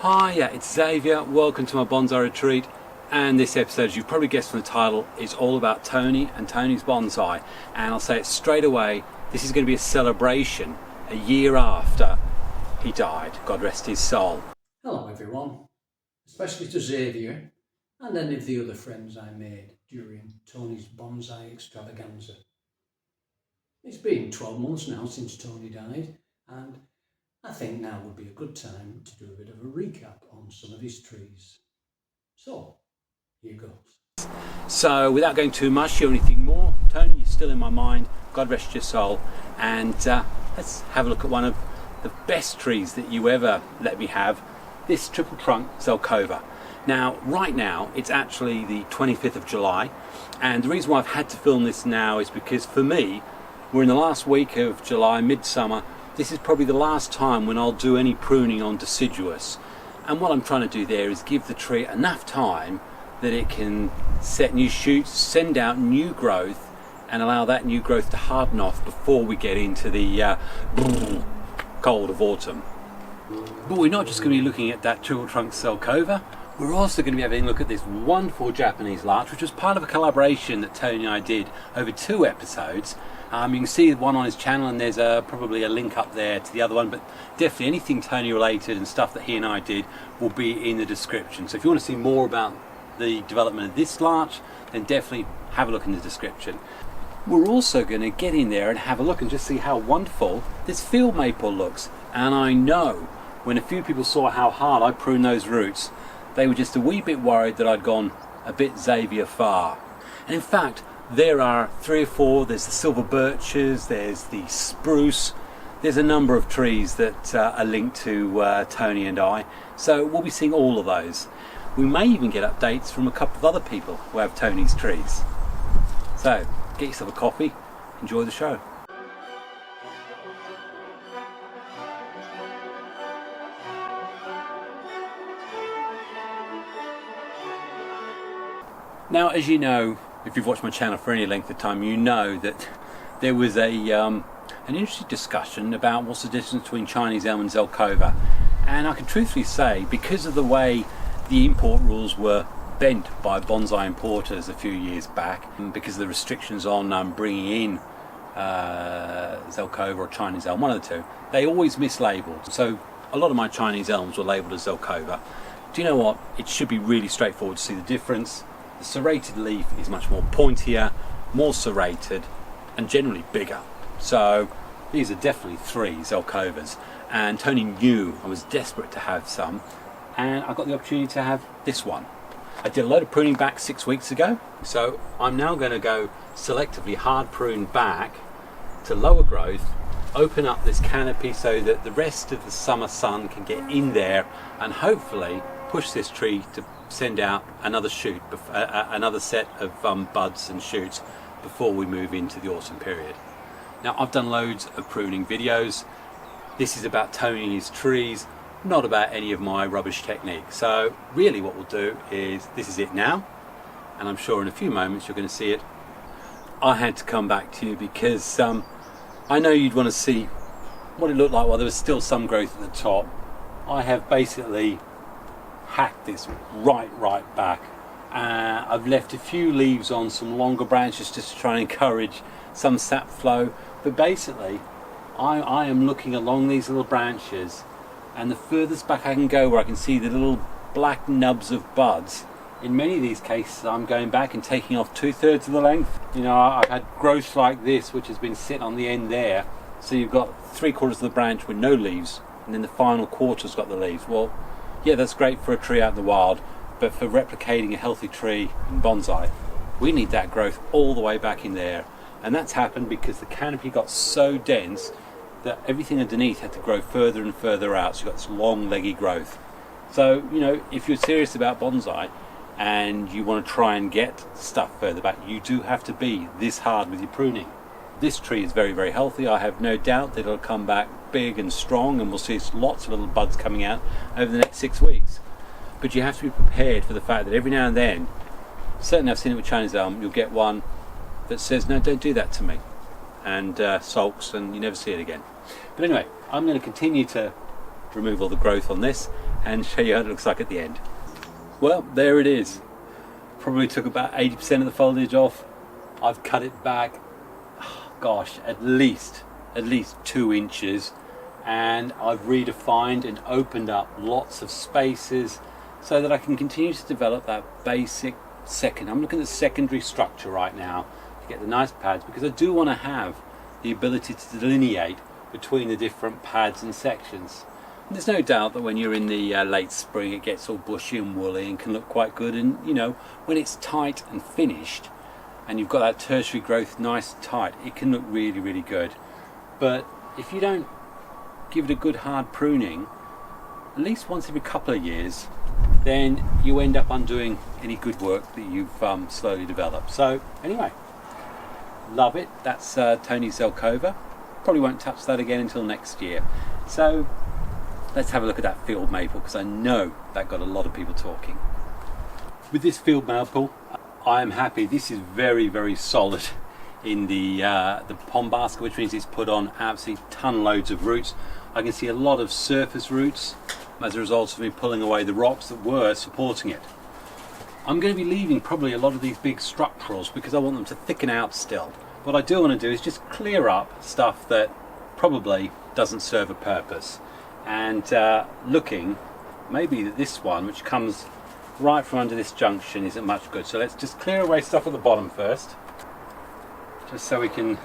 Hiya, it's Xavier. Welcome to my bonsai retreat. And this episode, as you've probably guessed from the title, is all about Tony and Tony's bonsai. And I'll say it straight away, this is going to be a celebration a year after he died. God rest his soul. Hello everyone, especially to Xavier and any of the other friends I made during Tony's bonsai extravaganza. It's been 12 months now since Tony died, and I think now would be a good time to do a bit of a recap on some of his trees. So, here goes. So, without going too much or anything more, Tony, you're still in my mind. God rest your soul. And let's have a look at one of the best trees that you ever let me have, this triple trunk Zelkova. Now, right now, it's actually the 25th of July, and the reason why I've had to film this now is because for me, we're in the last week of July, midsummer. This is probably the last time when I'll do any pruning on deciduous. And what I'm trying to do there is give the tree enough time that it can set new shoots, send out new growth, and allow that new growth to harden off before we get into the cold of autumn. But we're not just going to be looking at that triple trunk Zelkova. We're also going to be having a look at this wonderful Japanese larch, which was part of a collaboration that Tony and I did over 2 episodes. You can see one on his channel, and there's probably a link up there to the other one, but definitely anything Tony related and stuff that he and I did will be in the description. So if you want to see more about the development of this larch, then definitely have a look in the description. We're also going to get in there and have a look and just see how wonderful this field maple looks. And I know when a few people saw how hard I pruned those roots, they were just a wee bit worried that I'd gone a bit Xavier far. And in fact, there are 3 or 4, there's the silver birches, there's the spruce, there's a number of trees that are linked to Tony and I, so we'll be seeing all of those. We may even get updates from a couple of other people who have Tony's trees. So, get yourself a coffee, enjoy the show. Now, as you know, if you've watched my channel for any length of time, you know that there was an interesting discussion about what's the difference between Chinese elm and Zelkova. And I can truthfully say, because of the way the import rules were bent by bonsai importers a few years back, and because of the restrictions on bringing in Zelkova or Chinese elm, one of the two, they always mislabeled. So a lot of my Chinese elms were labelled as Zelkova. Do you know what? It should be really straightforward to see the difference. The serrated leaf is much more pointier, more serrated, and generally bigger. So these are definitely 3 Zelkovas, and Tony knew I was desperate to have some, and I got the opportunity to have this one. I did a load of pruning back 6 weeks ago, so I'm now going to go selectively hard prune back to lower growth, open up this canopy so that the rest of the summer sun can get in there and hopefully push this tree to send out another shoot, another set of buds and shoots before we move into the autumn period. Now, I've done loads of pruning videos. This is about Tony and his trees, not about any of my rubbish technique. So really what we'll do is, this is it now, and I'm sure in a few moments you're going to see it. I had to come back to you because I know you'd want to see what it looked like while there was still some growth at the top. I have basically hacked this right back. I've left a few leaves on some longer branches just to try and encourage some sap flow, but basically I am looking along these little branches, and the furthest back I can go where I can see the little black nubs of buds, in many of these cases I'm going back and taking off 2/3 of the length. You know, I've had growth like this which has been sitting on the end there, so you've got 3/4 of the branch with no leaves, and then the final quarter's got the leaves. Well, yeah, that's great for a tree out in the wild, but for replicating a healthy tree in bonsai, we need that growth all the way back in there. And that's happened because the canopy got so dense that everything underneath had to grow further and further out, so you've got this long leggy growth. So, you know, if you're serious about bonsai and you want to try and get stuff further back, you do have to be this hard with your pruning. This tree is very, very healthy. I have no doubt that it'll come back big and strong, and we'll see lots of little buds coming out over the next 6 weeks. But you have to be prepared for the fact that every now and then, certainly I've seen it with Chinese elm, you'll get one that says, no, don't do that to me, and sulks, and you never see it again. But anyway, I'm going to continue to remove all the growth on this, and show you how it looks like at the end. Well, there it is. Probably took about 80% of the foliage off. I've cut it back, gosh, at least 2 inches, and I've redefined and opened up lots of spaces so that I can continue to develop that basic I'm looking at the secondary structure right now to get the nice pads, because I do want to have the ability to delineate between the different pads and sections. And there's no doubt that when you're in the late spring it gets all bushy and woolly and can look quite good, and you know, when it's tight and finished and you've got that tertiary growth nice and tight, it can look really, really good. But if you don't give it a good hard pruning at least once every couple of years, then you end up undoing any good work that you've slowly developed. So anyway, love it. That's Tony's Zelkova. Probably won't touch that again until next year. So let's have a look at that field maple, because I know that got a lot of people talking. With this field maple, I am happy. This is very, very solid in the pond basket, which means it's put on absolutely ton loads of roots. I can see a lot of surface roots as a result of me pulling away the rocks that were supporting it. I'm going to be leaving probably a lot of these big structurals because I want them to thicken out still. What I do want to do is just clear up stuff that probably doesn't serve a purpose, and looking maybe that this one, which comes right from under this junction, isn't much good. So let's just clear away stuff at the bottom first, just so we can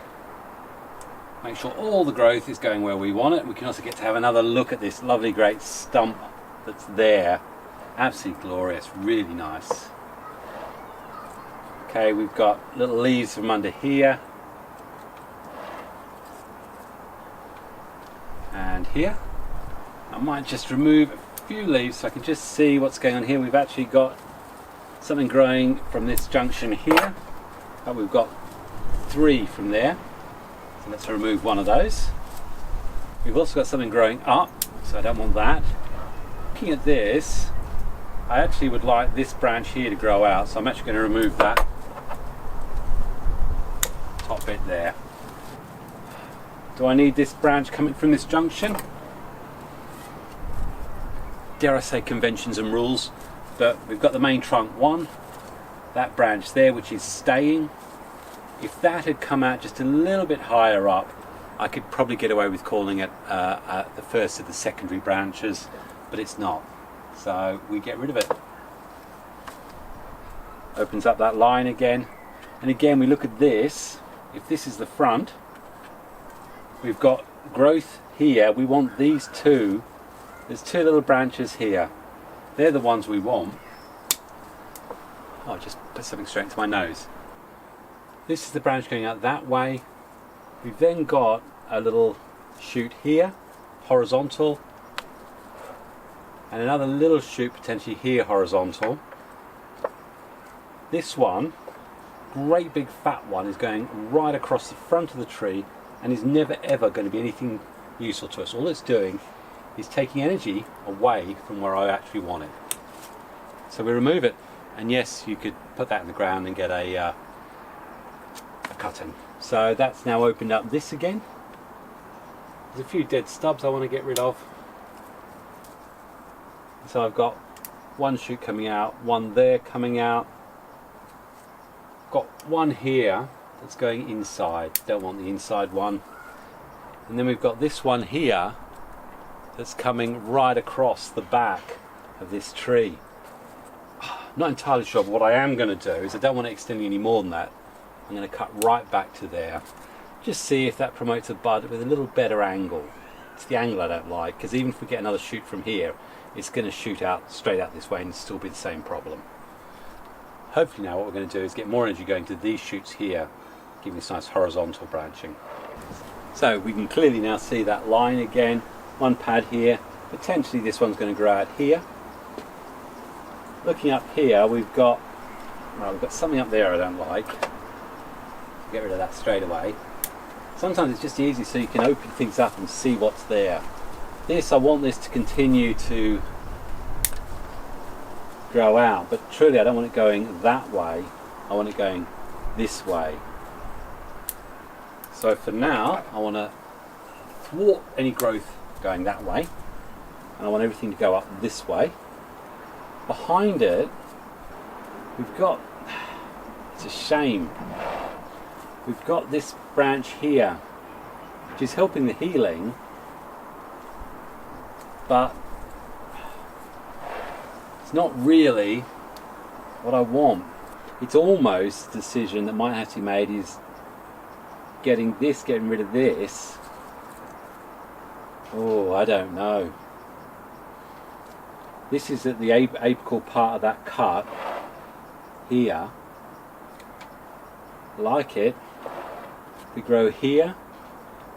make sure all the growth is going where we want it. We can also get to have another look at this lovely great stump that's there. Absolutely glorious, really nice. Okay, we've got little leaves from under here and here. I might just remove a few leaves so I can just see what's going on here. We've actually got something growing from this junction here, but we've got 3 from there. So let's remove one of those. We've also got something growing up, so I don't want that. Looking at this, I actually would like this branch here to grow out, so I'm actually going to remove that top bit there. Do I need this branch coming from this junction? Dare I say conventions and rules, but we've got the main trunk one, that branch there which is staying. If that had come out just a little bit higher up, I could probably get away with calling it the first of the secondary branches, but it's not. So we get rid of it. Opens up that line again. And again, we look at this. If this is the front, we've got growth here. We want these 2. There's 2 little branches here. They're the ones we want. Oh, I just put something straight into my nose. This is the branch going out that way. We've then got a little shoot here, horizontal, and another little shoot potentially here, horizontal. This one, great big fat one, is going right across the front of the tree and is never ever going to be anything useful to us. All it's doing is taking energy away from where I actually want it. So we remove it, and yes, you could put that in the ground and get a cutting. So that's now opened up this again. There's a few dead stubs I want to get rid of. So I've got one shoot coming out, one there coming out. Got one here that's going inside. Don't want the inside one. And then we've got this one here that's coming right across the back of this tree. Not entirely sure, but what I am going to do is I don't want it extending any more than that. I'm going to cut right back to there. Just see if that promotes a bud with a little better angle. It's the angle I don't like, because even if we get another shoot from here, it's going to shoot out straight out this way and still be the same problem. Hopefully now what we're going to do is get more energy going to these shoots here, giving this nice horizontal branching. So we can clearly now see that line again. One pad here, potentially this one's going to grow out here. Looking up here, we've got something up there I don't like. Get rid of that straight away. Sometimes it's just easy so you can open things up and see what's there. This, I want this to continue to grow out, but truly I don't want it going that way. I want it going this way. So for now, I want to thwart any growth going that way. and I want everything to go up this way. Behind it, we've got, it's a shame, we've got this branch here, which is helping the healing, but it's not really what I want. It's almost the decision that might have to be made is getting rid of this. Oh, I don't know. This is at the apical part of that cut here. Like it. We grow here,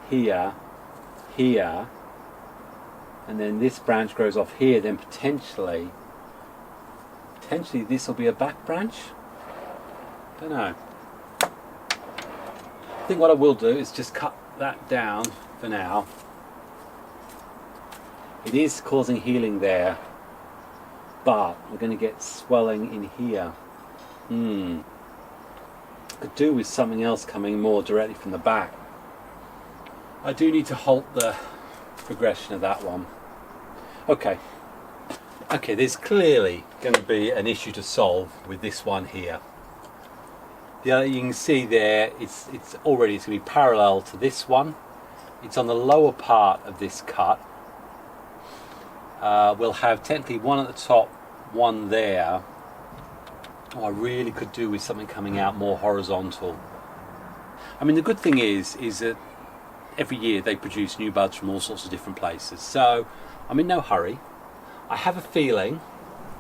here, here, and then this branch grows off here. Then potentially this will be a back branch. Don't know. I think what I will do is just cut that down for now. It is causing healing there, but we're going to get swelling in here. Could do with something else coming more directly from the back. I do need to halt the progression of that one. Okay, there's clearly going to be an issue to solve with this one here. The other, you can see there, it's going to be parallel to this one. It's on the lower part of this cut. We'll have technically one at the top, one there. Oh, I really could do with something coming out more horizontal. I mean, the good thing is that every year they produce new buds from all sorts of different places. So I'm in no hurry. I have a feeling,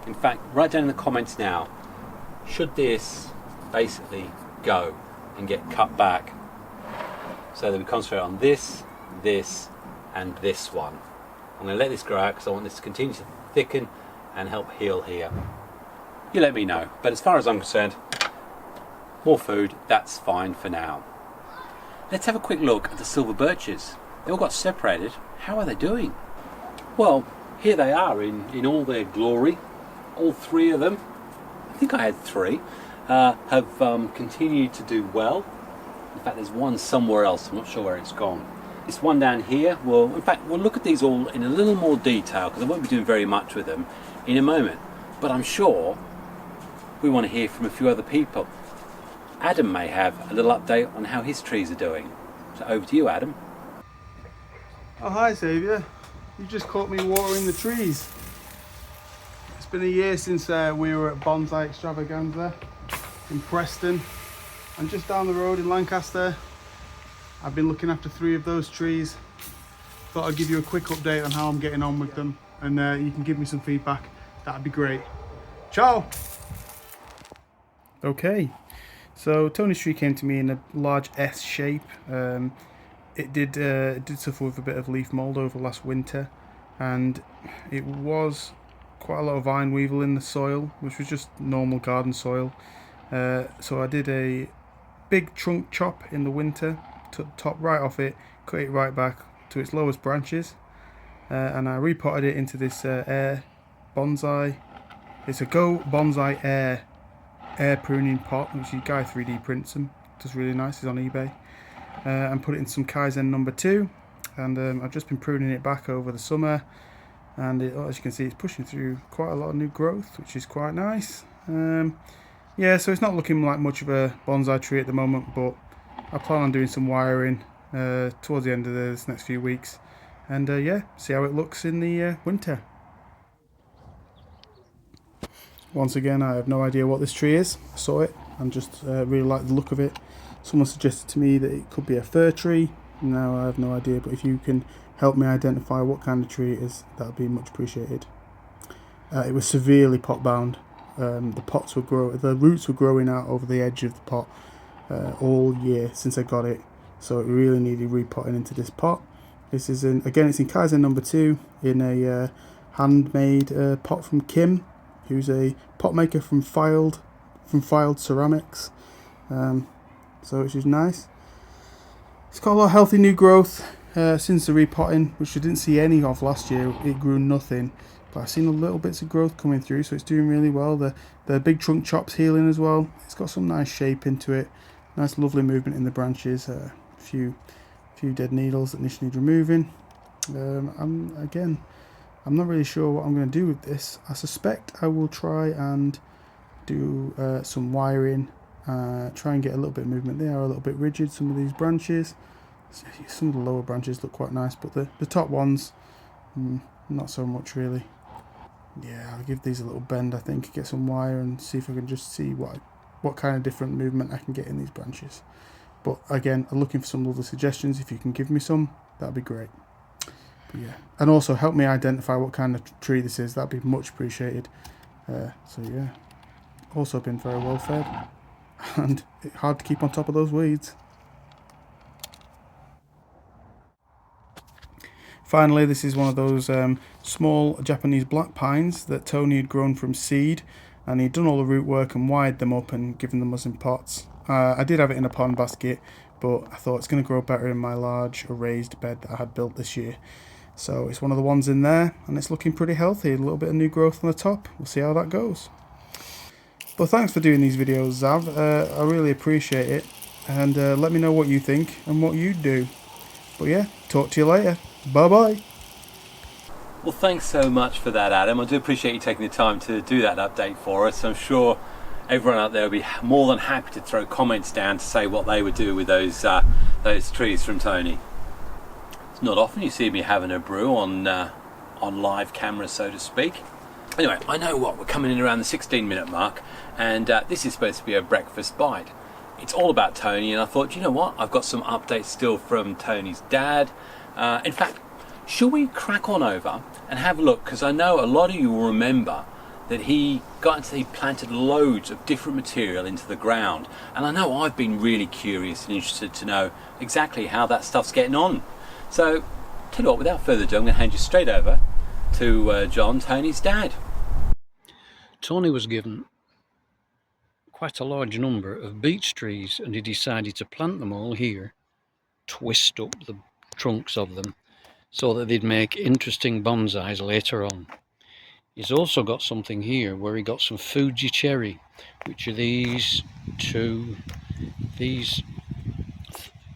in fact, write down in the comments now, should this basically go and get cut back so that we concentrate on this, this, and this one. I'm going to let this grow out because I want this to continue to thicken and help heal here. You let me know, but as far as I'm concerned, more food, that's fine for now. Let's have a quick look at the silver birches. They all got separated. How are they doing? Well, here they are in all their glory. All three of them, I think I had three, have continued to do well. In fact, there's one somewhere else, I'm not sure where it's gone. This one down here, well, in fact, we'll look at these all in a little more detail because I won't be doing very much with them in a moment. But I'm sure we want to hear from a few other people. Adam may have a little update on how his trees are doing. So over to you, Adam. Oh, hi Xavier. You just caught me watering the trees. It's been a year since we were at Bonsai Extravaganza in Preston, and just down the road in Lancaster. I've been looking after 3 of those trees. Thought I'd give you a quick update on how I'm getting on with them, and you can give me some feedback. That'd be great. Ciao! Okay, so Tony's tree came to me in a large S shape. It did suffer with a bit of leaf mould over last winter, and it was quite a lot of vine weevil in the soil, which was just normal garden soil. So I did a big trunk chop in the winter, took the top right off it, cut it right back to its lowest branches, and I repotted it into this air bonsai. It's a Go Bonsai Air pruning pot, which Guy 3D prints them. Just really nice. It's on eBay. And put it in some Kaizen number 2, and I've just been pruning it back over the summer, and as you can see, it's pushing through quite a lot of new growth, which is quite nice. Yeah, so it's not looking like much of a bonsai tree at the moment, but I plan on doing some wiring towards the end of this next few weeks, and yeah, see how it looks in the winter. Once again, I have no idea what this tree is. I saw it and just really like the look of it. Someone suggested to me that it could be a fir tree. Now I have no idea, but if you can help me identify what kind of tree it is, that would be much appreciated. It was severely pot bound. The roots were growing out over the edge of the pot all year since I got it, so it really needed repotting into this pot. This is it's in Kaizen number 2 in a handmade pot from Kim, who's a pot maker from Filed Ceramics. So which is nice. It's got a lot of healthy new growth since the repotting, which I didn't see any of last year. It grew nothing, but I've seen a little bits of growth coming through, so it's doing really well. The big trunk chop's healing as well. It's got some nice shape into it, nice lovely movement in the branches. A few dead needles that need removing. And again, I'm not really sure what I'm going to do with this. I suspect I will try and do some wiring, try and get a little bit of movement. They are a little bit rigid, some of these branches. Some of the lower branches look quite nice, but the top ones, not so much really. Yeah, I'll give these a little bend, I think, get some wire and see if I can just see what kind of different movement I can get in these branches. But again, I'm looking for some other suggestions. If you can give me some, that'd be great. But yeah, and also help me identify what kind of tree this is. That'd be much appreciated. So yeah, also been very well fed, and hard to keep on top of those weeds. Finally, this is one of those small Japanese black pines that Tony had grown from seed, and he'd done all the root work and wired them up and given them us in pots. I did have it in a pond basket, but I thought it's going to grow better in my large raised bed that I had built this year. So it's one of the ones in there, and it's looking pretty healthy. A little bit of new growth on the top. We'll see how that goes. But thanks for doing these videos, Zav. I really appreciate it, and let me know what you think and what you'd do. But yeah, talk to you later. Bye bye. Well, thanks so much for that, Adam. I do appreciate you taking the time to do that update for us. I'm sure everyone out there will be more than happy to throw comments down to say what they would do with those trees from Tony. It's not often you see me having a brew on live camera, so to speak. Anyway, I know what, we're coming in around the 16-minute mark, and this is supposed to be a breakfast bite. It's all about Tony, and I thought, you know what, I've got some updates still from Tony's dad. In fact, shall we crack on over and have a look? Because I know a lot of you will remember that he planted loads of different material into the ground, and I know I've been really curious and interested to know exactly how that stuff's getting on. So, tell you what, without further ado, I'm going to hand you straight over to John, Tony's dad. Tony was given quite a large number of beech trees, and he decided to plant them all here, twist up the trunks of them so that they'd make interesting bonsais later on. He's also got something here where he got some Fuji cherry, which are these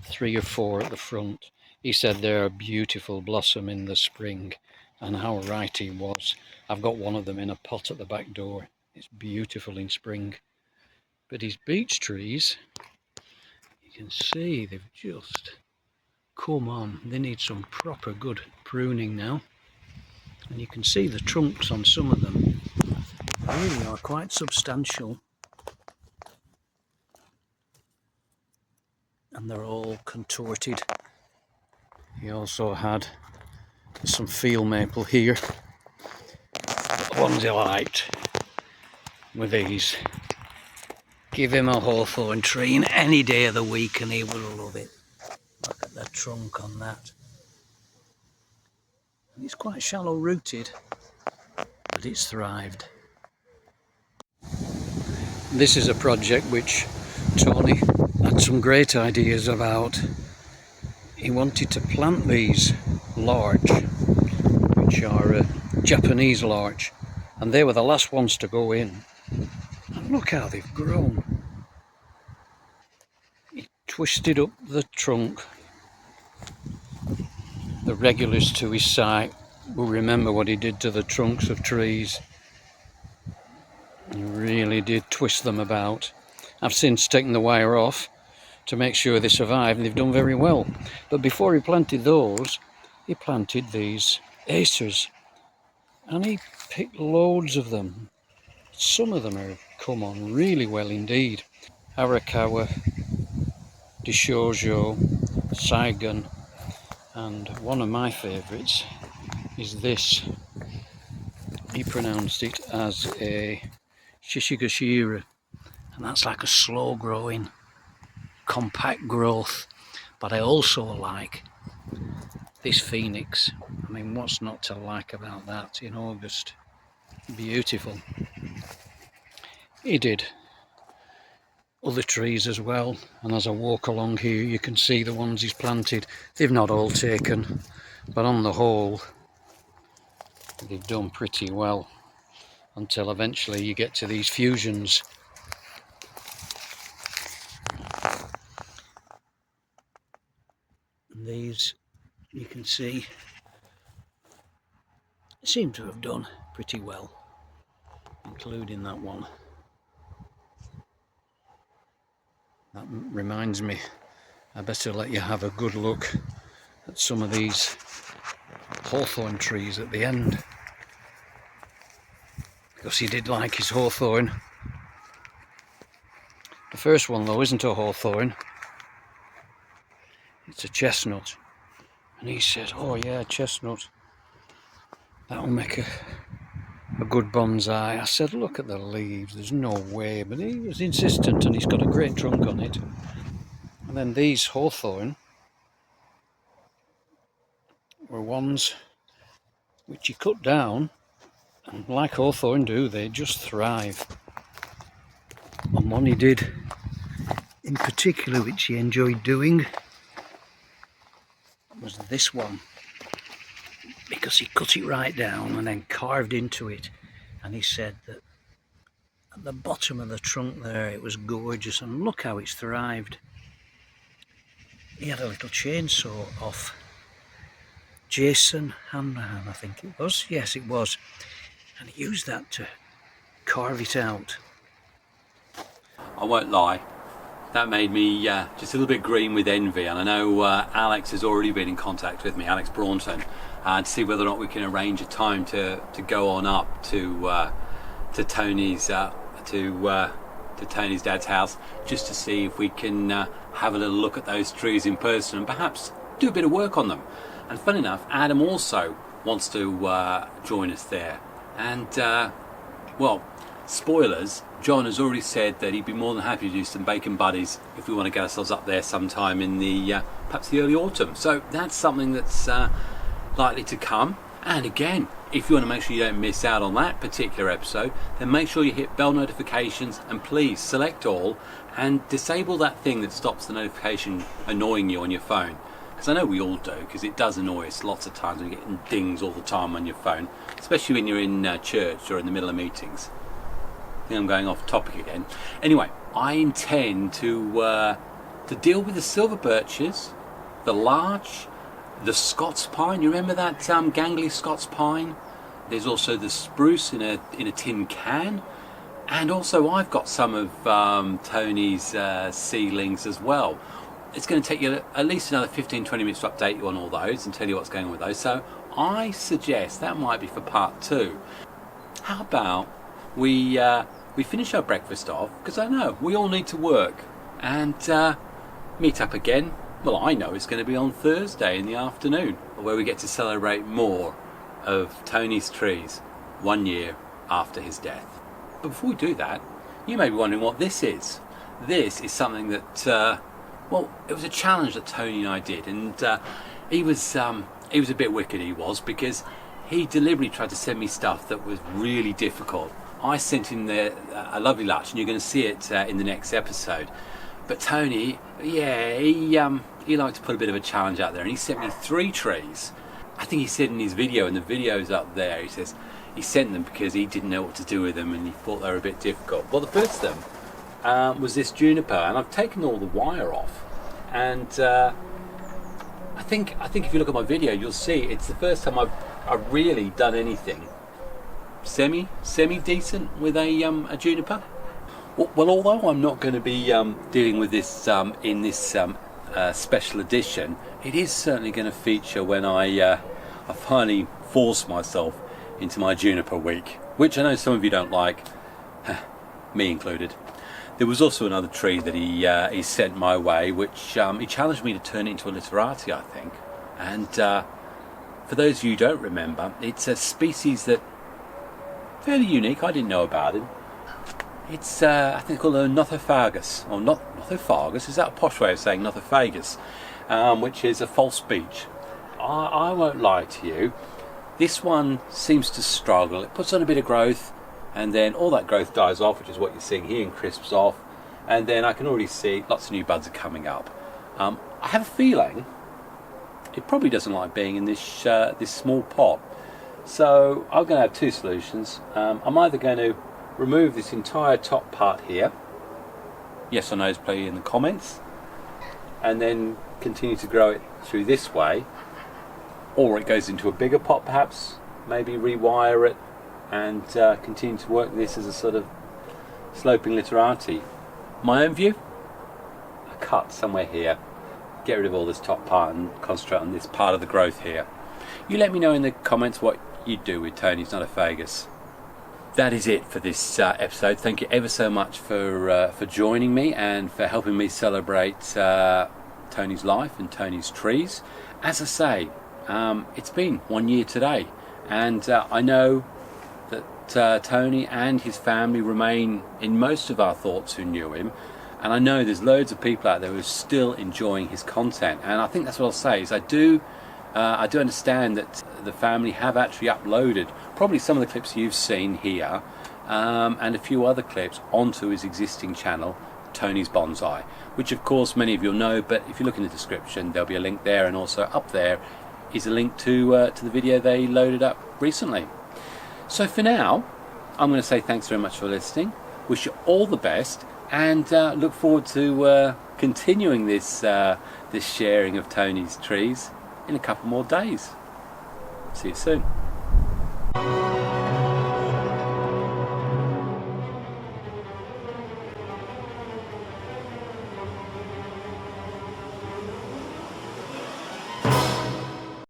three or four at the front. He said they're a beautiful blossom in the spring, and how right he was. I've got one of them in a pot at the back door. It's beautiful in spring. But his beech trees, you can see they've just come on. They need some proper good pruning now. And you can see the trunks on some of them really are quite substantial. And they're all contorted. He also had some field maple here. The ones he liked were these. Give him a hawthorn tree in any day of the week and he will love it. Look at the trunk on that. And it's quite shallow rooted, but it's thrived. This is a project which Tony had some great ideas about. He wanted to plant these larch, which are Japanese larch, and they were the last ones to go in. And look how they've grown. He twisted up the trunk. The regulars to his site will remember what he did to the trunks of trees. He really did twist them about. I've since taken the wire off to make sure they survive, and they've done very well. But before he planted those, he planted these acers, and he picked loads of them. Some of them have come on really well indeed. Arakawa, Dishojo, Saigon, and one of my favourites is this. He pronounced it as a Shishigashira, and that's like a slow growing, compact growth. But I also like this phoenix. I mean, what's not to like about that in August? Beautiful. He did other trees as well, and as I walk along here you can see the ones he's planted. They've not all taken, but on the whole they've done pretty well, until eventually you get to these fusions. And these, you can see, they seem to have done pretty well, including that one. That reminds me, I better let you have a good look at some of these hawthorn trees at the end, because he did like his hawthorn. The first one though isn't a hawthorn, it's a chestnut, and he said, oh yeah, chestnut, that'll make a good bonsai. I said, look at the leaves, there's no way, but he was insistent, and he's got a great trunk on it. And then these hawthorn were ones which he cut down, and like hawthorn do, they just thrive. And one he did in particular, which he enjoyed doing, was this one, because he cut it right down and then carved into it, and he said that at the bottom of the trunk there it was gorgeous, and look how it's thrived. He had a little chainsaw off Jason Hanrahan, I think it was, yes it was, and he used that to carve it out. I won't lie, that made me just a little bit green with envy, and I know Alex has already been in contact with me, Alex Braunton, to see whether or not we can arrange a time to go on up to Tony's to Tony's dad's house, just to see if we can have a little look at those trees in person and perhaps do a bit of work on them. And fun enough, Adam also wants to join us there, and well, spoilers, John has already said that he'd be more than happy to do some bacon buddies if we want to get ourselves up there sometime in the perhaps the early autumn. So that's something that's likely to come. And again, if you want to make sure you don't miss out on that particular episode, then make sure you hit bell notifications, and please select all and disable that thing that stops the notification annoying you on your phone. Because I know we all do, because it does annoy us lots of times when you're getting dings all the time on your phone, especially when you're in church or in the middle of meetings. I think I'm going off topic again. Anyway, I intend to deal with the silver birches, the larch, the Scots pine. You remember that gangly Scots pine? There's also the spruce in a tin can, and also I've got some of Tony's seedlings as well. It's going to take you at least another 15-20 minutes to update you on all those and tell you what's going on with those. So I suggest that might be for part 2. How about we finish our breakfast off, because I know we all need to work, and meet up again. Well, I know it's going to be on Thursday in the afternoon, where we get to celebrate more of Tony's trees 1 year after his death. But before we do that, you may be wondering what this is. This is something that, well, it was a challenge that Tony and I did, and he was a bit wicked, he was, because he deliberately tried to send me stuff that was really difficult. I sent him a lovely larch, and you're going to see it in the next episode. But Tony, yeah, he liked to put a bit of a challenge out there, and he sent me 3 trees. I think he said in his video, and the video's up there, he says he sent them because he didn't know what to do with them, and he thought they were a bit difficult. Well, the first of them was this juniper, and I've taken all the wire off, and I think if you look at my video, you'll see it's the first time I've really done anything semi decent with a juniper. Well, although I'm not going to be dealing with this in this special edition, it is certainly going to feature when I finally force myself into my juniper week, which I know some of you don't like, me included. There was also another tree that he sent my way, which he challenged me to turn it into a literati, I think. And for those of you who don't remember, it's a species that fairly unique. I didn't know about it. It's I think called a Nothofagus, or Nothofagus. Is that a posh way of saying Nothofagus? Which is a false beech. I won't lie to you. This one seems to struggle. It puts on a bit of growth, and then all that growth dies off, which is what you're seeing here, and crisps off. And then I can already see lots of new buds are coming up. I have a feeling it probably doesn't like being in this this small pot. So I'm going to have 2 solutions. I'm either going to remove this entire top part here, yes or no's play in the comments, and then continue to grow it through this way, or it goes into a bigger pot perhaps, maybe rewire it and continue to work this as a sort of sloping literati. My own view, a cut somewhere here, get rid of all this top part and concentrate on this part of the growth here. You let me know in the comments what you'd do with Tony's Notophagus. That is it for this episode. Thank you ever so much for joining me and for helping me celebrate Tony's life and Tony's trees. As I say, it's been 1 year today, and I know that Tony and his family remain in most of our thoughts who knew him, and I know there's loads of people out there who are still enjoying his content, and I think that's what I'll say is I do understand that the family have actually uploaded probably some of the clips you've seen here and a few other clips onto his existing channel, Tony's Bonsai, which of course many of you'll know, but if you look in the description there'll be a link there, and also up there is a link to the video they loaded up recently. So for now, I'm going to say thanks very much for listening, wish you all the best, and look forward to continuing this sharing of Tony's trees in a couple more days. See you soon.